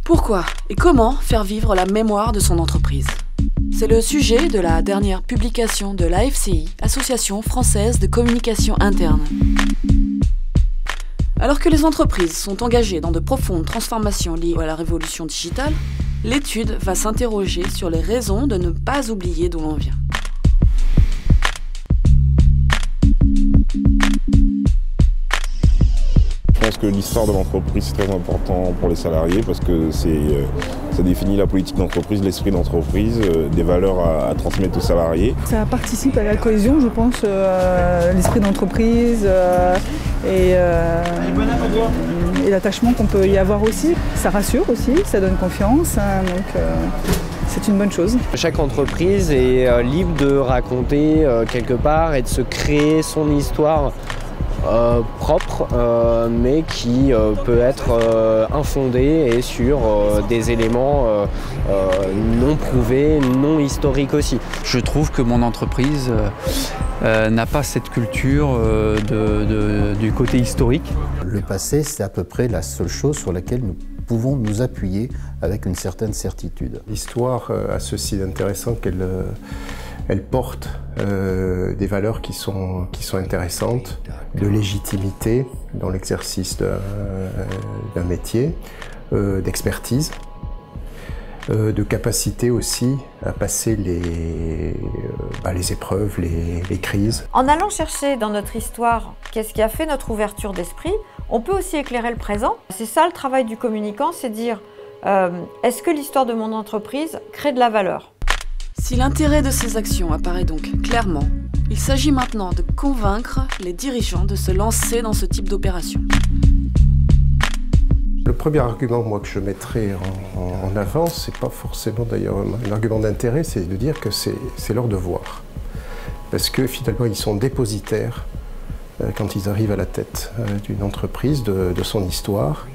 Pourquoi et comment faire vivre la mémoire de son entreprise? C'est le sujet de la dernière publication de l'AFCI, Association française de communication interne. Alors que les entreprises sont engagées dans de profondes transformations liées à la révolution digitale, l'étude va s'interroger sur les raisons de ne pas oublier d'où l'on vient. Je pense que l'histoire de l'entreprise c'est très important pour les salariés parce que ça définit la politique d'entreprise, l'esprit d'entreprise, des valeurs à transmettre aux salariés. Ça participe à la cohésion, je pense, l'esprit d'entreprise et l'attachement qu'on peut y avoir aussi. Ça rassure aussi, ça donne confiance, donc c'est une bonne chose. Chaque entreprise est libre de raconter quelque part et de se créer son histoire propre, mais qui peut être infondée et sur des éléments non prouvés, non historiques aussi. Je trouve que mon entreprise n'a pas cette culture du côté historique. Le passé, c'est à peu près la seule chose sur laquelle nous pouvons nous appuyer avec une certaine certitude. L'histoire a ceci d'intéressant qu'elle porte des valeurs qui sont intéressantes, de légitimité dans l'exercice d'un métier, d'expertise, de capacité aussi à passer les épreuves, les crises. En allant chercher dans notre histoire qu'est-ce qui a fait notre ouverture d'esprit, on peut aussi éclairer le présent. C'est ça le travail du communicant, c'est dire est-ce que l'histoire de mon entreprise crée de la valeur ? Si l'intérêt de ces actions apparaît donc clairement, il s'agit maintenant de convaincre les dirigeants de se lancer dans ce type d'opération. Le premier argument que je mettrais en avant, c'est pas forcément d'ailleurs un argument d'intérêt, c'est de dire que c'est leur devoir. Parce que finalement ils sont dépositaires quand ils arrivent à la tête d'une entreprise, de son histoire,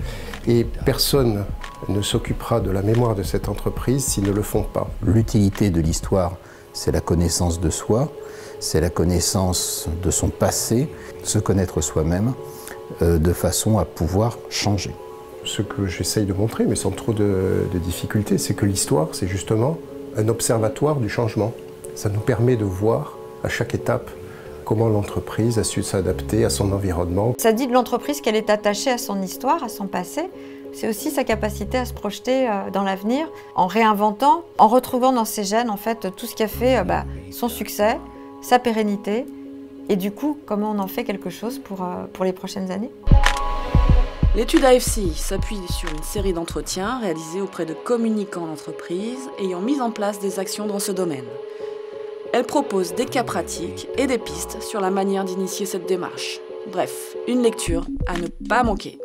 et personne ne s'occupera de la mémoire de cette entreprise s'ils ne le font pas. L'utilité de l'histoire, c'est la connaissance de soi, c'est la connaissance de son passé, se connaître soi-même, de façon à pouvoir changer. Ce que j'essaye de montrer, mais sans trop de difficultés, c'est que l'histoire, c'est justement un observatoire du changement. Ça nous permet de voir à chaque étape comment l'entreprise a su s'adapter à son environnement. Ça dit de l'entreprise qu'elle est attachée à son histoire, à son passé. C'est aussi sa capacité à se projeter dans l'avenir, en réinventant, en retrouvant dans ses gènes en fait tout ce qui a fait son succès, sa pérennité, et du coup comment on en fait quelque chose pour les prochaines années. L'étude AFCI s'appuie sur une série d'entretiens réalisés auprès de communicants d'entreprise ayant mis en place des actions dans ce domaine. Elle propose des cas pratiques et des pistes sur la manière d'initier cette démarche. Bref, une lecture à ne pas manquer.